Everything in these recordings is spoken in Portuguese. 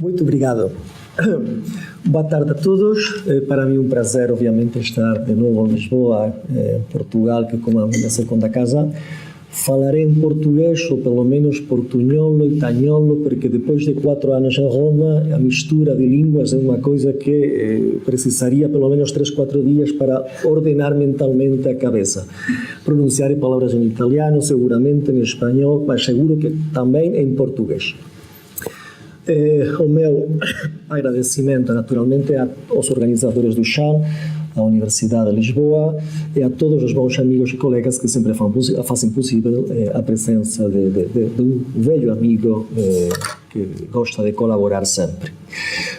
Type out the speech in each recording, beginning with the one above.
Muito obrigado. Boa tarde a todos. Para mim é um prazer, obviamente, estar de novo em Lisboa, Portugal, que como a minha segunda casa. Falarei em português, ou pelo menos portunholo e tagnolo, porque depois de 4 anos em Roma, a mistura de línguas é uma coisa que precisaria pelo menos 3, 4 dias para ordenar mentalmente a cabeça. Pronunciarei palavras em italiano, seguramente em espanhol, mas seguro que também em português. O meu agradecimento, naturalmente, aos organizadores do CHAM, à Universidade de Lisboa e a todos os bons amigos e colegas que sempre fazem possível a presença de um velho amigo que gosta de colaborar sempre.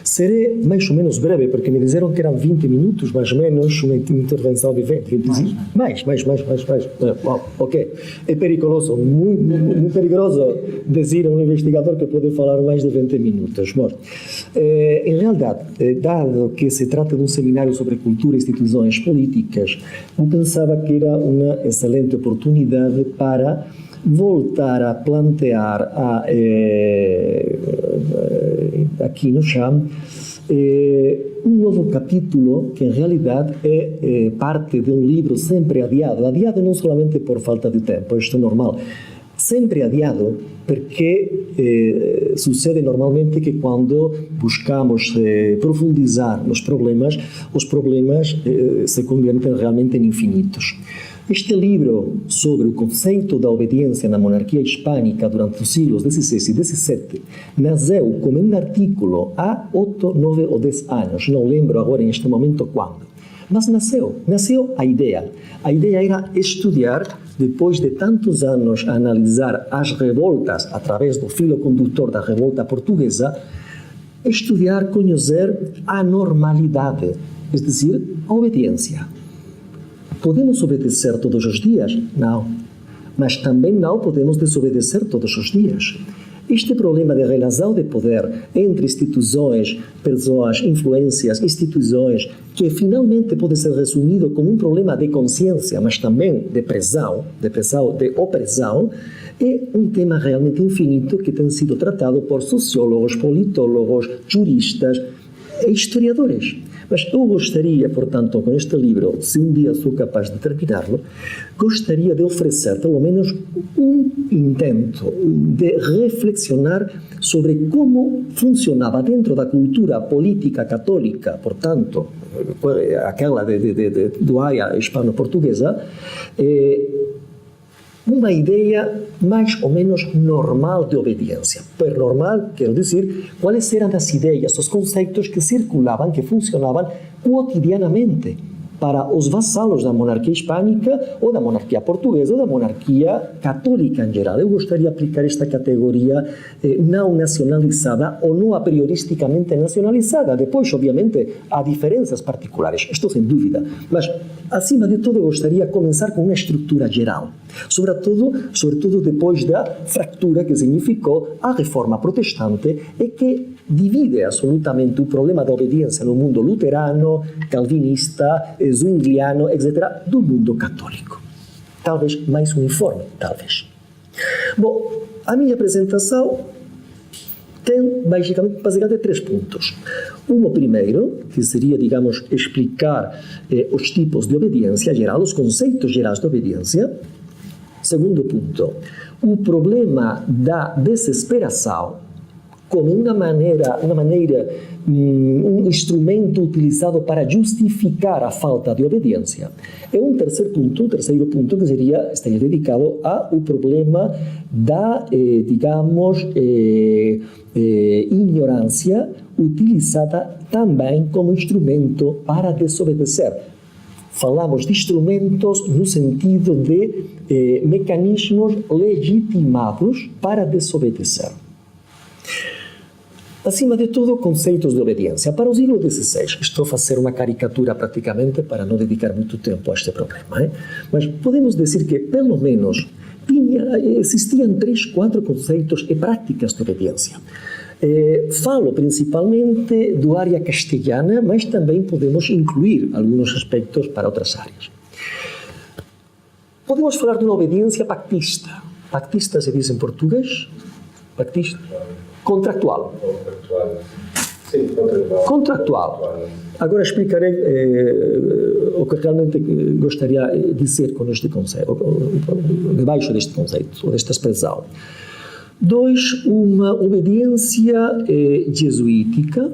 Serei mais ou menos breve, porque me disseram que eram 20 minutos, mais ou menos, uma intervenção de 20, 25. Mais. Ok. É perigoso, muito perigoso dizer a um investigador que pode falar mais de 20 minutos. Bom, em realidade, dado que se trata de um seminário sobre cultura e instituições políticas, eu pensava que era uma excelente oportunidade para voltar a plantear aqui no CHAM um novo capítulo que, em realidade, é parte de um livro sempre adiado não somente por falta de tempo, isto é normal, sempre adiado, porque sucede normalmente que quando buscamos profundizar nos problemas, os problemas se convertem realmente em infinitos. Este livro sobre o conceito da obediência na monarquia hispânica durante os séculos XVI e XVII nasceu como um artículo há 8, 9 ou 10 anos, não lembro agora neste momento quando, mas nasceu a ideia. A ideia era estudar, depois de tantos anos, analisar as revoltas através do filo condutor da revolta portuguesa, estudar, conhecer a normalidade, é dizer, a obediência. Podemos obedecer todos os dias? Não. Mas também não podemos desobedecer todos os dias. Este problema de relação de poder entre instituições, pessoas, influências, instituições, que finalmente pode ser resumido como um problema de consciência, mas também de pressão, de opressão, é um tema realmente infinito que tem sido tratado por sociólogos, politólogos, juristas e historiadores. Mas eu gostaria, portanto, com este livro, se um dia sou capaz de terminá-lo, gostaria de oferecer pelo menos um intento de reflexionar sobre como funcionava dentro da cultura política católica, portanto, aquela do área hispano-portuguesa, uma ideia mais ou menos normal de obediência. Por normal, quero dizer, quais eram as ideias, os conceitos que circulavam, que funcionavam cotidianamente para os vassalos da monarquia hispânica ou da monarquia portuguesa ou da monarquia católica em geral. Eu gostaria de aplicar esta categoria não nacionalizada ou não a prioristicamente nacionalizada. Depois, obviamente, há diferenças particulares, estou sem dúvida, mas acima de tudo eu gostaria de começar com uma estrutura geral, sobretudo depois da fractura que significou a reforma protestante e que divide absolutamente o problema da obediência no mundo luterano, calvinista, zwingliano, etc., do mundo católico. Talvez mais uniforme, talvez. Bom, a minha apresentação tem basicamente 3 pontos. O primeiro, que seria, digamos, explicar os tipos de obediência geral, os conceitos gerais de obediência. Segundo ponto, o problema da desesperação como um instrumento utilizado para justificar a falta de obediência. E um terceiro ponto que estaria dedicado ao problema da, ignorância utilizada também como instrumento para desobedecer. Falamos de instrumentos no sentido de mecanismos legitimados para desobedecer. Acima de tudo, conceitos de obediência. Para o século XVI, estou a fazer uma caricatura praticamente para não dedicar muito tempo a este problema, mas podemos dizer que, pelo menos, existiam 3, 4 conceitos e práticas de obediência. Falo principalmente do área castelhana, mas também podemos incluir alguns aspectos para outras áreas. Podemos falar de uma obediência pactista. Pactista se diz em português? Pactista? Contractual. Sim, Contractual. Agora explicarei o que realmente gostaria de dizer com este conceito, debaixo deste conceito, ou desta expressão. 2, uma obediência jesuítica,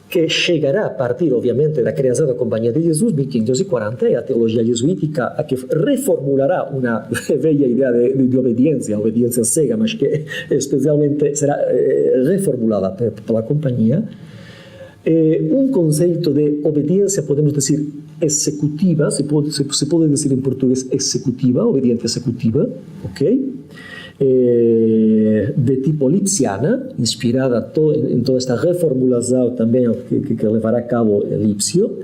que chegará a partir, obviamente, da criação da Companhia de Jesus, 1540, e a teologia jesuítica a que reformulará uma velha ideia de obediência cega, mas que especialmente será reformulada pela Companhia. Um conceito de obediência, podemos dizer, executiva, se pode dizer em português executiva, obediência executiva, ok? De tipo lipsiana, inspirada em toda esta reformulação também que levará a cabo Lipsio.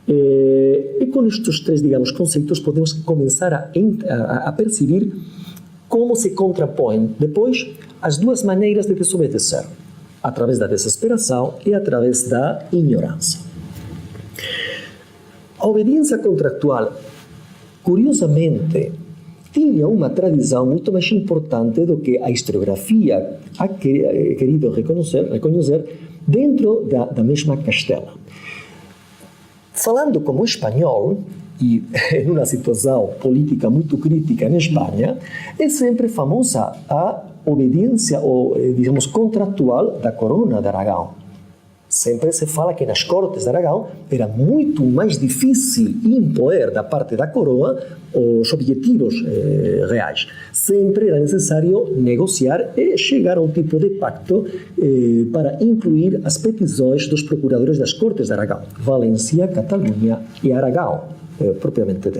E com estes 3, digamos, conceitos podemos começar a perceber como se contrapõem depois as 2 maneiras de desobedecer, através da desesperação e através da ignorância. A obediência contractual, curiosamente, tinha uma tradição muito mais importante do que a historiografia ha querido reconhecer dentro da mesma Castela. Falando como espanhol, e em uma situação política muito crítica em Espanha, é sempre famosa a obediência, ou, digamos, contractual da Corona de Aragão. Sempre se fala que nas Cortes de Aragão era muito mais difícil impor da parte da coroa os objetivos reais. Sempre era necessário negociar e chegar a um tipo de pacto para incluir as petições dos procuradores das Cortes de Aragão, Valência, Catalunha e Aragão, propriamente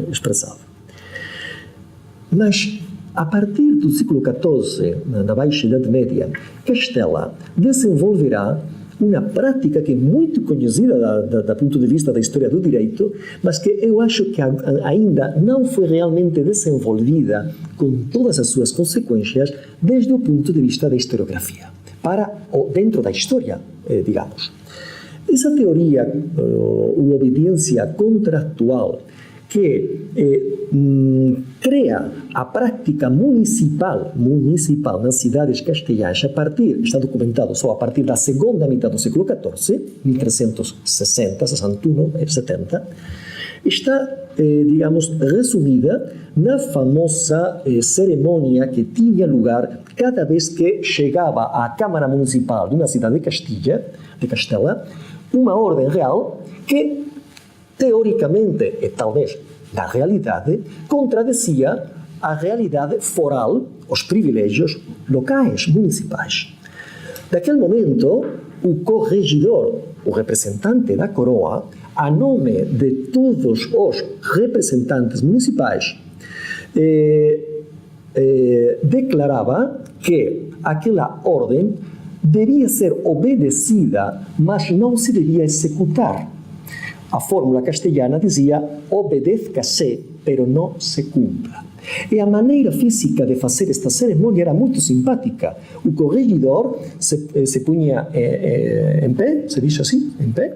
expressado. Mas a partir do século XIV, na Baixa Idade Média, Castela desenvolverá uma prática que é muito conhecida do ponto de vista da história do direito, mas que eu acho que ainda não foi realmente desenvolvida com todas as suas consequências desde o ponto de vista da historiografia, dentro da história, digamos. Essa teoria, ou obediência contractual, que cria a prática municipal nas cidades castelhanas está documentado só a partir da segunda metade do século XIV, 1360, 61, 70, está, digamos, resumida na famosa cerimônia que tinha lugar cada vez que chegava à Câmara Municipal de uma cidade de Castela, uma ordem real que teoricamente, e talvez na realidade, contradizia a realidade foral, os privilégios locais, municipais. Naquele momento, o corregedor, o representante da coroa, a nome de todos os representantes municipais, declarava que aquela ordem devia ser obedecida, mas não se devia executar. A fórmula castelhana dizia: obedezca-se, pero não se cumpra. E a maneira física de fazer esta cerimônia era muito simpática. O corregedor se punha em pé, se diz assim, em pé,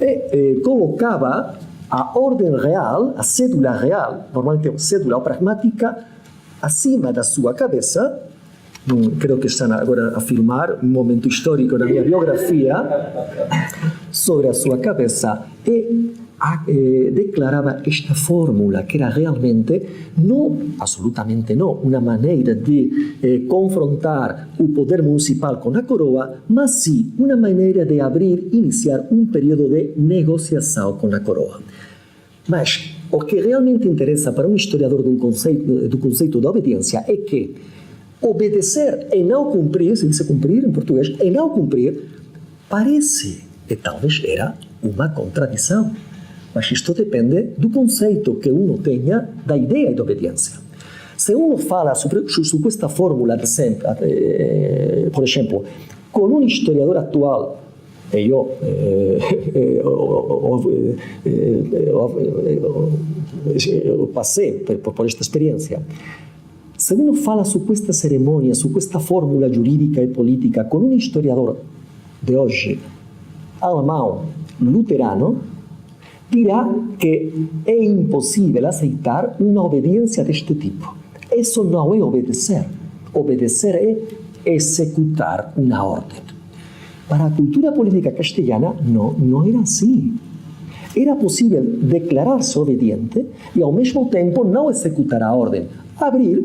e colocava a ordem real, a cédula real, normalmente uma cédula pragmática, acima da sua cabeça. Creio que estão agora a filmar um momento histórico na minha biografia, sobre a sua cabeça, e declarava esta fórmula, que era realmente, absolutamente não, uma maneira de confrontar o poder municipal com a coroa, mas sim uma maneira de iniciar um período de negociação com a coroa. Mas o que realmente interessa para um historiador do conceito da obediência é que obedecer e não cumprir, se diz cumprir em português, e não cumprir, parece que talvez era uma contradição. Mas isto depende do conceito que uno tenha da ideia de obediência. Se uno fala sobre esta fórmula de sempre, por exemplo, com um historiador atual, e eu passei por esta experiência, se uno fala sobre esta cerimônia, sobre esta fórmula jurídica e política com um historiador de hoje, alemão, luterano, dirá que é impossível aceitar uma obediência deste tipo. Eso não é obedecer. Obedecer é executar uma ordem. Para a cultura política castelhana, não era assim. Era possível declarar-se obediente e, ao mesmo tempo, não executar a ordem. Abrir,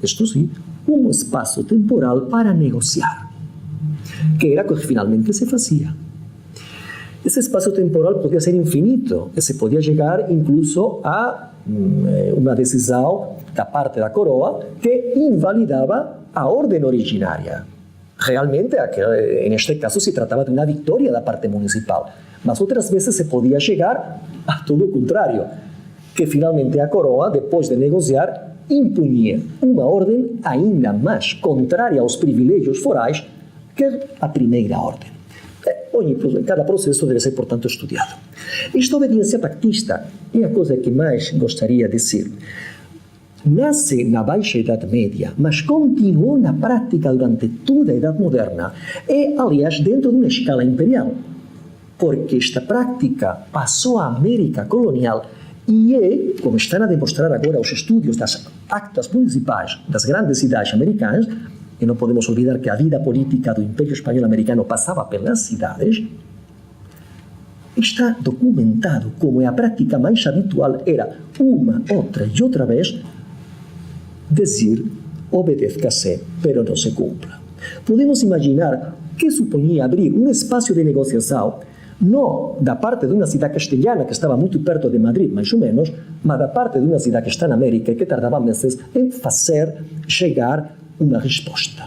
isto sim, um espaço temporal para negociar, que era o que finalmente se fazia. Esse espaço temporal podia ser infinito, e se podia chegar incluso a uma decisão da parte da coroa que invalidava a ordem originária. Realmente, neste caso, se tratava de uma vitória da parte municipal, mas outras vezes se podia chegar a todo o contrário, que finalmente a coroa, depois de negociar, impunha uma ordem ainda mais contrária aos privilégios forais que a primeira ordem. Cada processo deve ser, portanto, estudado. Esta obediência pactista é a coisa que mais gostaria de dizer. Nasce na Baixa Idade Média, mas continuou na prática durante toda a Idade Moderna e, aliás, dentro de uma escala imperial. Porque esta prática passou à América colonial e é, como estão a demonstrar agora os estudos das actas municipais das grandes cidades americanas, e não podemos olvidar que a vida política do Império Espanhol Americano passava pelas cidades, está documentado como a prática mais habitual era, uma, outra e outra vez, dizer, obedezca-se, pero não se cumpra. Podemos imaginar que supunha abrir um espaço de negociação, não da parte de uma cidade castelhana que estava muito perto de Madrid, mais ou menos, mas da parte de uma cidade que está na América e que tardava meses em fazer chegar uma resposta.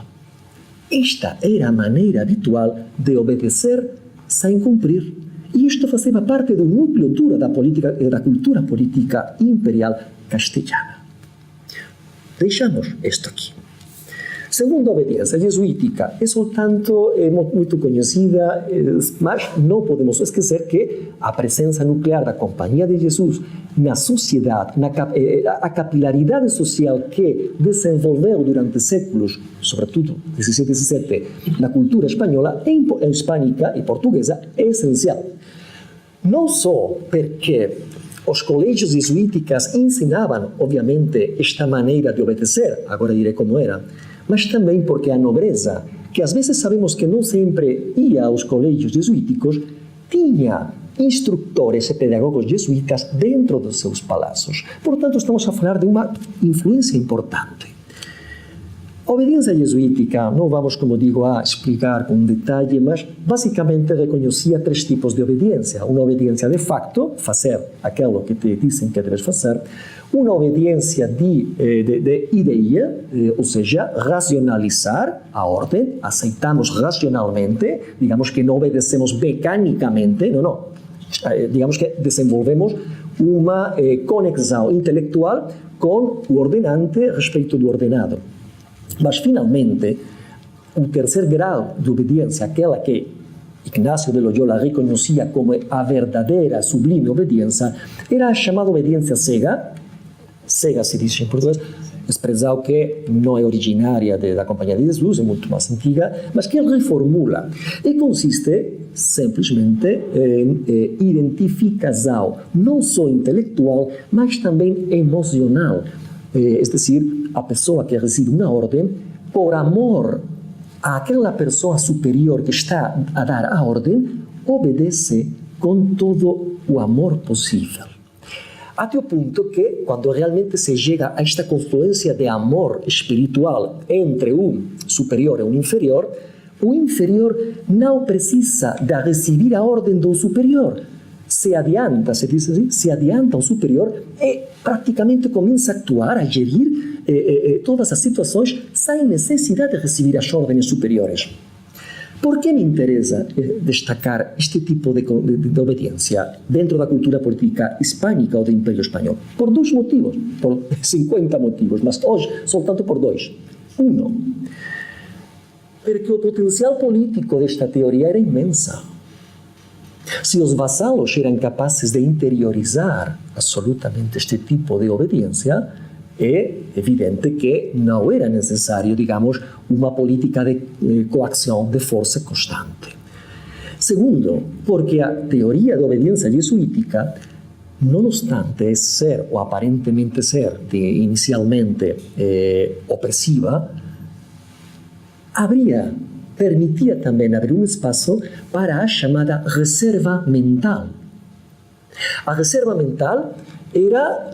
Esta era a maneira habitual de obedecer sem cumprir. E isto fazia parte do núcleo duro da cultura política imperial castelhana. Deixamos isto aqui. Segunda obediência jesuítica é, portanto, muito conhecida, mas não podemos esquecer que a presença nuclear da Companhia de Jesus na sociedade, a capilaridade social que desenvolveu durante séculos, sobretudo 17 e 17, na cultura espanhola, hispânica e portuguesa, é essencial. Não só porque os colégios jesuíticos ensinavam, obviamente, esta maneira de obedecer, agora direi como era, mas também porque a nobreza, que às vezes sabemos que não sempre ia aos colégios jesuíticos, tinha instrutores e pedagogos jesuítas dentro dos seus palácios. Portanto, estamos a falar de uma influência importante. A obediência jesuítica, não vamos, como digo, a explicar com detalhe, mas basicamente reconhecia 3 tipos de obediência. Uma obediência de facto, fazer aquilo que te dizem que deves fazer. Uma obediência de ideia, ou seja, racionalizar a ordem, aceitamos racionalmente, digamos que não obedecemos mecanicamente, não. Digamos que desenvolvemos uma conexão intelectual com o ordenante a respeito do ordenado. Mas, finalmente, o terceiro grau de obediência, aquela que Ignacio de Loyola reconhecia como a verdadeira, sublime obediência, era a chamada obediência cega. Cega se diz em português, expressão que não é originária da Companhia de Jesus, é muito mais antiga, mas que ele reformula. E consiste simplesmente em identificação, não só intelectual, mas também emocional. É decir, a pessoa que recebe uma ordem, por amor àquela pessoa superior que está a dar a ordem, obedece com todo o amor possível. Até o ponto que, quando realmente se chega a esta confluência de amor espiritual entre um superior e um inferior, o inferior não precisa de receber a ordem do superior. Se adianta, se diz assim, se adianta ao superior e praticamente começa a actuar, a gerir todas as situações sem necessidade de receber as ordens superiores. Por que me interessa destacar este tipo de obediência dentro da cultura política hispânica ou do Império Espanhol? Por 2 motivos, por 50 motivos, mas hoje soltanto por 2. Porque o potencial político desta teoria era imensa. Se os vassalos eram capazes de interiorizar absolutamente este tipo de obediência, é evidente que não era necessário, digamos, uma política de coação de força constante. Segundo, porque a teoria da obediência jesuítica No obstante ser o aparentemente ser inicialmente opresiva, permitía también abrir un espacio para la llamada reserva mental. A reserva mental era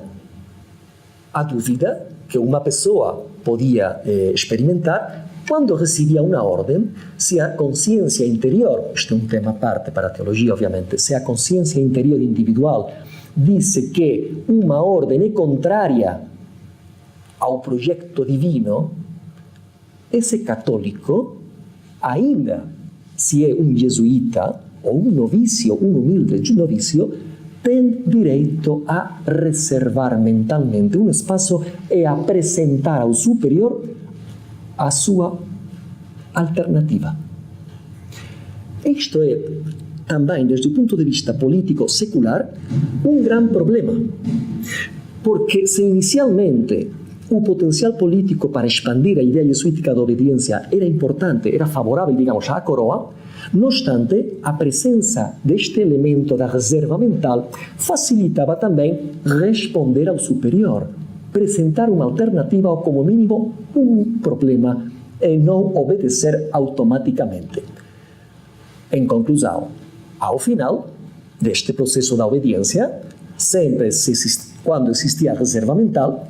a dúvida que una persona podía experimentar cuando recibía una orden, si a conciencia interior, este es un tema aparte para la teología obviamente, si a conciencia interior individual dice que una orden es contraria al proyecto divino, ese católico, ainda si es un jesuita o un novicio, un humilde novicio, tem direito a reservar mentalmente un espacio e a presentar ao superior a sua alternativa. Isto é também, desde o ponto de vista político secular, um grande problema. Porque se inicialmente o potencial político para expandir a ideia jesuítica da obediência era importante, era favorável, digamos, à coroa, no obstante, a presença deste elemento da reserva mental facilitava também responder ao superior, apresentar uma alternativa ou, como mínimo, um problema e não obedecer automaticamente. Em conclusão, ao final deste processo da obediência, quando existia a reserva mental,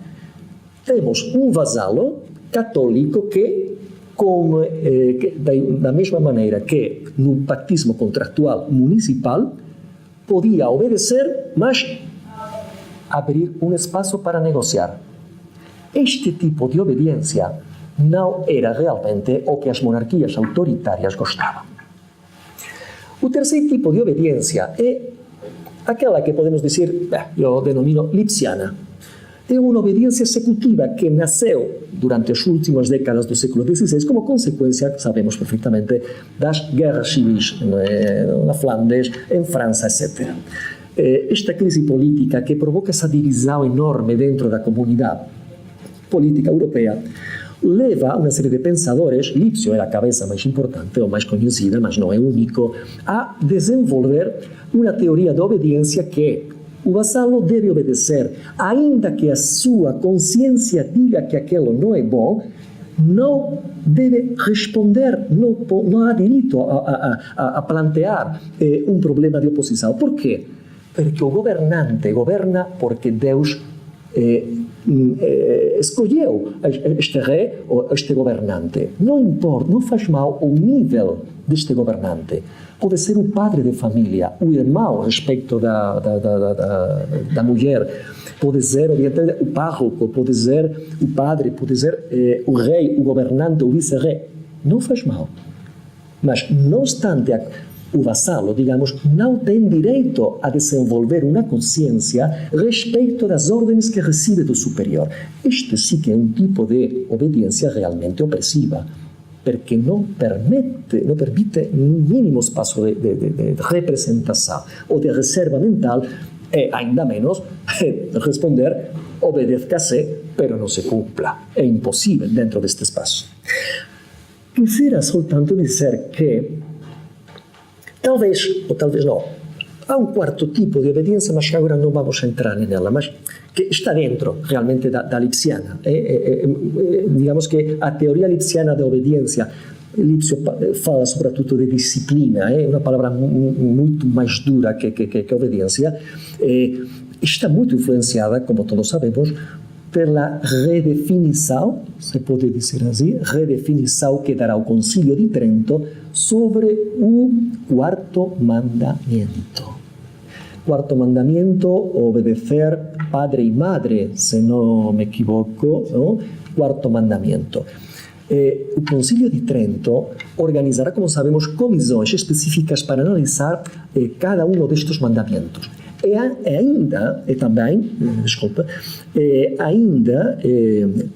temos um vasalo católico que, da mesma maneira que no pactismo contractual municipal, podia obedecer, mas abrir um espaço para negociar. Este tipo de obediência não era realmente o que as monarquias autoritárias gostavam. O terceiro tipo de obediência é aquela que podemos dizer, eu denomino lipsiana. É uma obediência executiva que nasceu durante as últimas décadas do século XVI como consequência, sabemos perfeitamente, das guerras civis na Flandes, em França, etc. Esta crise política que provoca essa divisão enorme dentro da comunidade política europeia leva a uma série de pensadores, Lipsio é a cabeça mais importante ou mais conhecida, mas não é único, a desenvolver uma teoria da obediência que o vassalo deve obedecer, ainda que a sua consciência diga que aquilo não é bom, não deve responder, não há direito a plantear um problema de oposição. Por quê? Porque o governante governa porque Deus escolheu este rei ou este governante. Não importa, não faz mal o nível deste governante. Pode ser o padre de família, o irmão a respeito da mulher, pode ser, obviamente, o párroco, pode ser o padre, pode ser o rei, o governante, o vice-rei. Não faz mal. Mas, não obstante, o vassalo, digamos, não tem direito a desenvolver uma consciência respeito das ordens que recebe do superior. Este sim que é um tipo de obediência realmente opressiva, porque não permite um mínimo espaço de representação ou de reserva mental, e ainda menos responder obedezca-se, pero não se cumpla. É impossível dentro deste espaço. Quisiera soltanto dizer que talvez, ou talvez não, há um quarto tipo de obediência, mas que agora não vamos entrar nela, mas que está dentro realmente da lipsiana. Digamos que a teoria lipsiana da obediência, Lipsio fala sobretudo de disciplina, é uma palavra muito mais dura que obediência, está muito influenciada, como todos sabemos, pela redefinição, se pode dizer assim, redefinição que dará o Concílio de Trento sobre o quarto mandamento. Quarto mandamento, obedecer padre e madre, se não me equivoco, não? Quarto mandamento. O Concílio de Trento organizará, como sabemos, comissões específicas para analisar cada um destes mandamentos.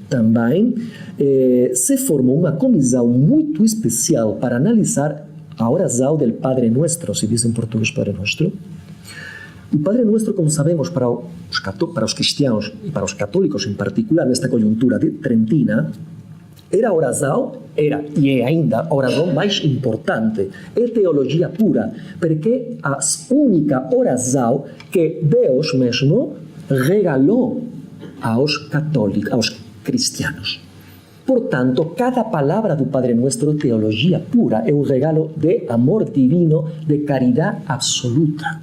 Também se formou uma comissão muito especial para analisar a oração do Padre Nuestro, se diz em português Padre Nuestro. O Padre Nuestro, como sabemos, para os cristãos e para os católicos em particular, nesta conjuntura trentina, Era a oração, era e é ainda a oração mais importante. É teologia pura, porque é a única oração que Deus mesmo regalou aos católicos, aos cristianos. Portanto, cada palavra do Padre Nuestro é teologia pura, é um regalo de amor divino, de caridade absoluta.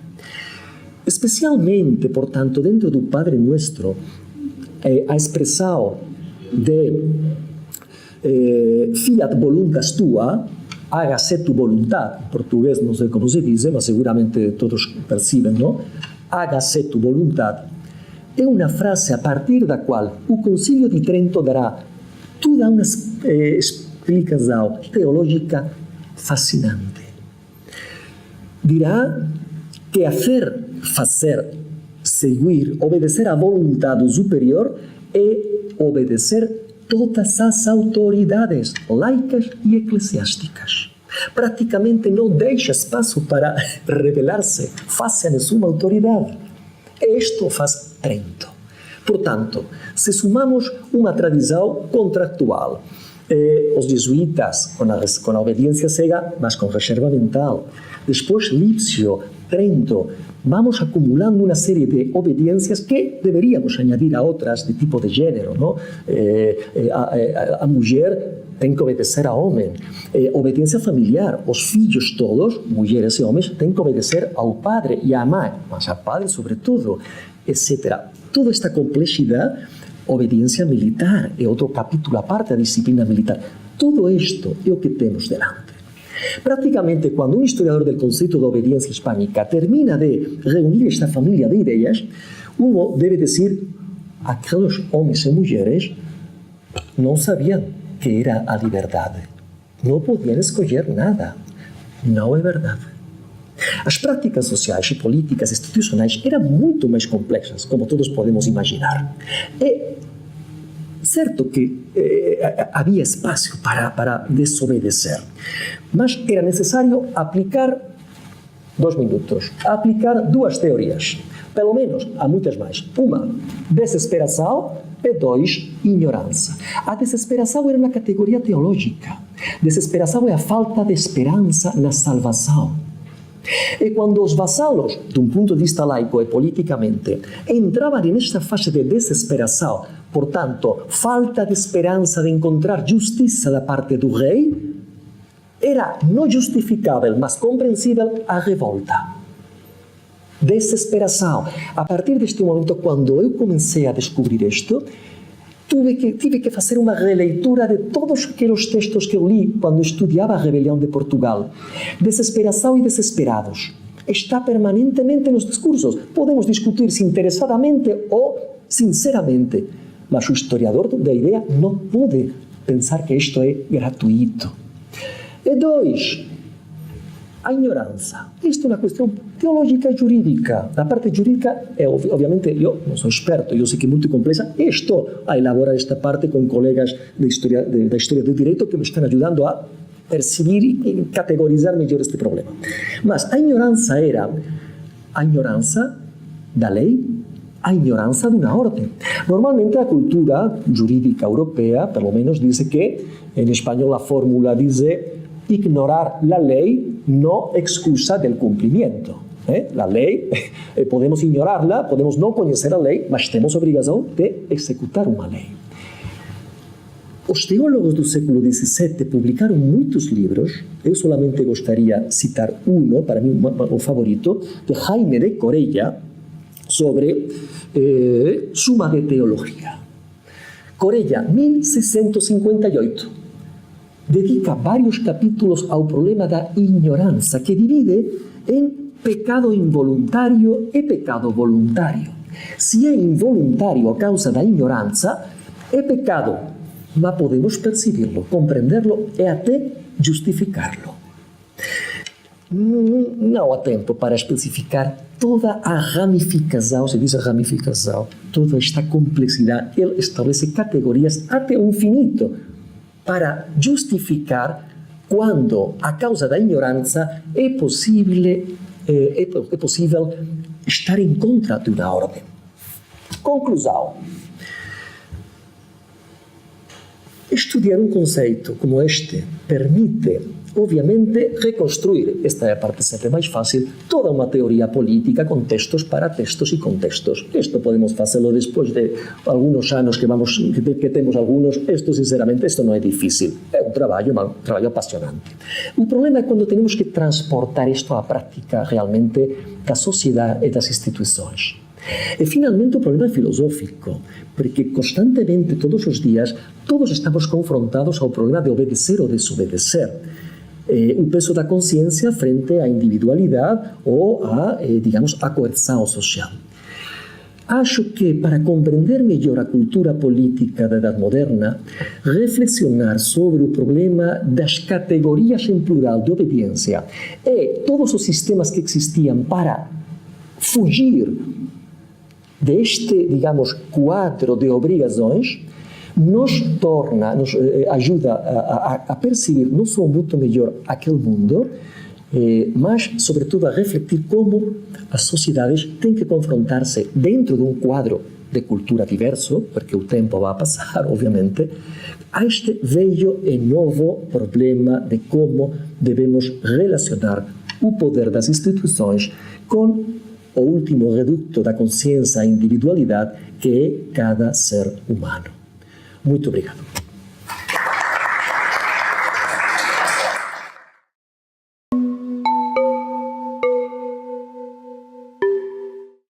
Especialmente, portanto, dentro do Padre Nuestro, a expressão de fiat voluntas tua, hágase tu voluntad. En portugués no sé cómo se dice, mas seguramente todos perciben, ¿no? Hágase tu voluntad. É uma frase a partir da qual o Concílio de Trento dará toda uma explicação teológica fascinante. Dirá que fazer, seguir, obedecer à vontade superior é obedecer todas as autoridades laicas e eclesiásticas. Praticamente não deixa espaço para rebelar-se face a nenhuma autoridade. Isto faz Trento. Portanto, se sumamos uma tradição contractual, os jesuítas com a obediência cega, mas com reserva mental, depois Lipsio, Trento, vamos acumulando uma série de obediências que deveríamos añadir a outras de tipo de gênero, não? A mulher tem que obedecer ao homem. Obediência familiar, os filhos todos, mulheres e homens, têm que obedecer ao padre e à mãe, mas ao padre sobretudo, etc. Toda esta complexidade, obediência militar, é outro capítulo à parte, a disciplina militar. Tudo isto é o que temos delante. Praticamente, quando um historiador do conceito de obediência hispânica termina de reunir esta família de ideias, uno deve dizer: aqueles homens e mulheres não sabiam que era a liberdade. Não podiam escolher nada. Não é verdade. As práticas sociais e políticas institucionais eram muito mais complexas, como todos podemos imaginar. É certo que havia espaço para desobedecer, mas era necessário aplicar 2 minutos, aplicar 2 teorias, pelo menos, há muitas mais. Uma, desesperação, e 2, ignorância. A desesperação era uma categoria teológica. Desesperação é a falta de esperança na salvação. E quando os vassalos, de um ponto de vista laico e politicamente, entravam nesta fase de desesperação, portanto, falta de esperança de encontrar justiça da parte do rei, era não justificável, mas compreensível a revolta. Desesperação. A partir deste momento, quando eu comecei a descobrir isto, tive que fazer uma releitura de todos aqueles textos que eu li quando estudava a rebelião de Portugal. Desesperação e desesperados. Está permanentemente nos discursos. Podemos discutir se interessadamente ou sinceramente, mas o historiador da ideia não pode pensar que isto é gratuito. E 2, a ignorância. Isto é uma questão teológica e jurídica. A parte jurídica, obviamente, eu não sou experto, eu sei que é muito complexa, e estou a elaborar esta parte com colegas da história do direito que me estão ajudando a perceber e categorizar melhor este problema. Mas a ignorância era a ignorância da lei, a ignorância de uma ordem. Normalmente a cultura jurídica europeia, pelo menos, diz que, em espanhol a fórmula diz: ignorar la ley no excusa del cumplimiento. La lei, podemos ignorá-la, podemos não conhecer a lei, mas temos a obrigação de executar uma lei. Os teólogos do século XVII publicaram muitos livros. Eu solamente gostaria de citar um, para mim o favorito, de Jaime de Corella, sobre Suma de Teologia. Corella, 1658. Dedica vários capítulos ao problema da ignorância, que divide em pecado involuntário e pecado voluntário. Se é involuntário a causa da ignorância, é pecado, mas podemos percebi-lo, compreendê-lo e até justificá-lo. Não há tempo para especificar toda a ramificação, se diz a ramificação, toda esta complexidade. Ele estabelece categorias até o infinito para justificar quando a causa da ignorância é possível estar em contra de uma ordem. Conclusão. Estudiar um conceito como este permite, obviamente, reconstruir, esta é a parte sempre mais fácil, toda uma teoria política com textos para textos e contextos. Isto podemos fazê-lo depois de alguns anos que temos alguns, isto sinceramente, isto não é difícil. É um trabalho apaixonante. O problema é quando temos que transportar isto à prática realmente da sociedade e das instituições. E finalmente o problema é filosófico, porque constantemente, todos os dias, todos estamos confrontados ao problema de obedecer ou desobedecer. O peso da consciência frente à individualidade ou à, digamos, à coerção social. Acho que, para compreender melhor a cultura política da Idade Moderna, reflexionar sobre o problema das categorias em plural de obediência e todos os sistemas que existiam para fugir deste, digamos, quadro de obrigações, nos ajuda a perceber não só muito melhor aquele mundo, mas, sobretudo, a refletir como as sociedades têm que confrontar-se dentro de um quadro de cultura diverso, porque o tempo vai passar, obviamente, a este velho e novo problema de como devemos relacionar o poder das instituições com o último reduto da consciência e individualidade, que é cada ser humano. Muito obrigado.